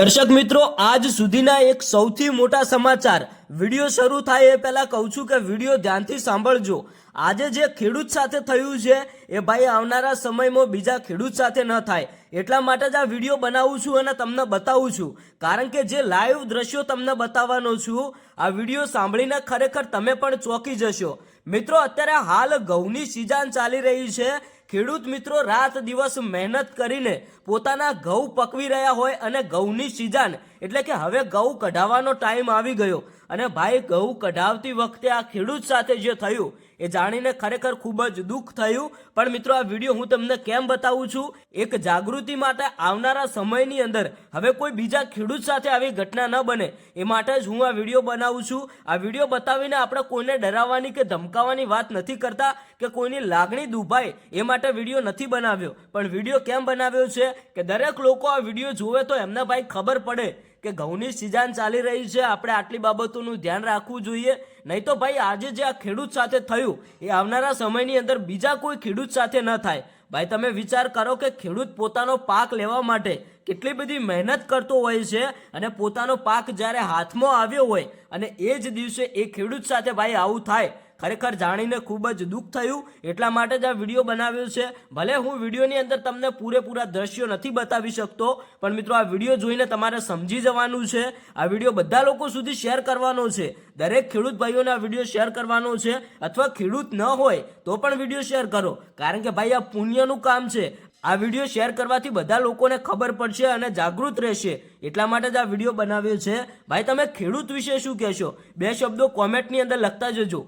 દર્શક મિત્રો, આજ સુધીના એક સૌથી મોટા સમાચાર. વિડીયો શરૂ થાય એ પહેલા કહું છું કે વિડીયો ધ્યાનથી સાંભળજો. આજે જે ખેડૂત સાથે થયું છે એ ભાઈ આવનારા સમયમાં બીજા ખેડૂત સાથે ન થાય, એટલા માટે જ આ વિડીયો બનાવું છું અને તમને બતાવું છું. કારણ કે જે લાઈવ દ્રશ્યો તમને બતાવવાનો છું, આ વિડીયો સાંભળીને ખરેખર તમે પણ ચોંકી જશો. મિત્રો, અત્યારે હાલ ઘઉંની સિઝન ચાલી રહી છે. ખેડૂત મિત્રો રાત દિવસ મહેનત કરીને પોતાના ઘઉં પકવી રહ્યા હોય અને ઘઉંની સિઝન એટલે કે હવે ઘઉં કઢાવવાનો ટાઈમ આવી ગયો અને ભાઈ ઘઉં કઢાવતી વખતે આ ખેડૂત સાથે જે થયું એ જાણીને ખરેખર ખૂબ જ દુઃખ થયું. પણ મિત્રો, આ વિડીયો હું તમને કેમ બતાવું છું, એક જાગૃતિ માટે આવનારા સમયની અંદર હવે કોઈ બીજા ખેડૂત સાથે આવી ઘટના ન બને એ માટે જ હું આ વિડીયો બનાવું છું. આ વિડીયો બતાવીને આપણે કોઈને ડરાવવાની કે ધમકાવવાની વાત નથી કરતા કે કોઈની લાગણી દુભાય એ માટે વિડીયો નથી બનાવ્યો. પણ વિડીયો કેમ બનાવ્યો છે કે દરેક લોકો આ વિડીયો જોવે તો એમને ભાઈ ખબર પડે કે ઘઉંની સિઝન ચાલી રહી છે, આપણે આટલી બાબતોનું ધ્યાન રાખવું જોઈએ. નહીં તો ભાઈ આજે જે આ ખેડૂત સાથે થયું એ આવનારા સમયની અંદર બીજા કોઈ ખેડૂત સાથે ન થાય. ભાઈ તમે વિચાર કરો કે ખેડૂત પોતાનો પાક લેવા માટે કેટલી બધી મહેનત કરતો હોય છે અને પોતાનો પાક જ્યારે હાથમાં આવ્યો હોય અને એ જ દિવસે એ ખેડૂત સાથે ભાઈ આવું થાય, ખરેખર જાણીને ખૂબ જ દુઃખ થયું. એટલા માટે જ આ વિડીયો બનાવ્યો છે. ભલે હું વિડીયોની અંદર તમને પૂરેપૂરા દ્રશ્યો નથી બતાવી શકતો, પણ મિત્રો આ વિડીયો જોઈને તમારે સમજી જવાનું છે. આ વિડીયો બધા લોકો સુધી શેર કરવાનો છે. દરેક ખેડૂત ભાઈઓને આ વિડીયો શેર કરવાનો છે, અથવા ખેડૂત ન હોય તો પણ વિડીયો શેર કરો, કારણ કે ભાઈ આ પુણ્યનું કામ છે. આ વિડીયો શેર કરવાથી બધા લોકોને ખબર પડશે અને જાગૃત રહેશે. એટલા માટે જ આ વિડીયો બનાવ્યો છે. ભાઈ તમે ખેડૂત વિશે શું કહેશો? 2 શબ્દો કોમેન્ટની અંદર લખતા જજો.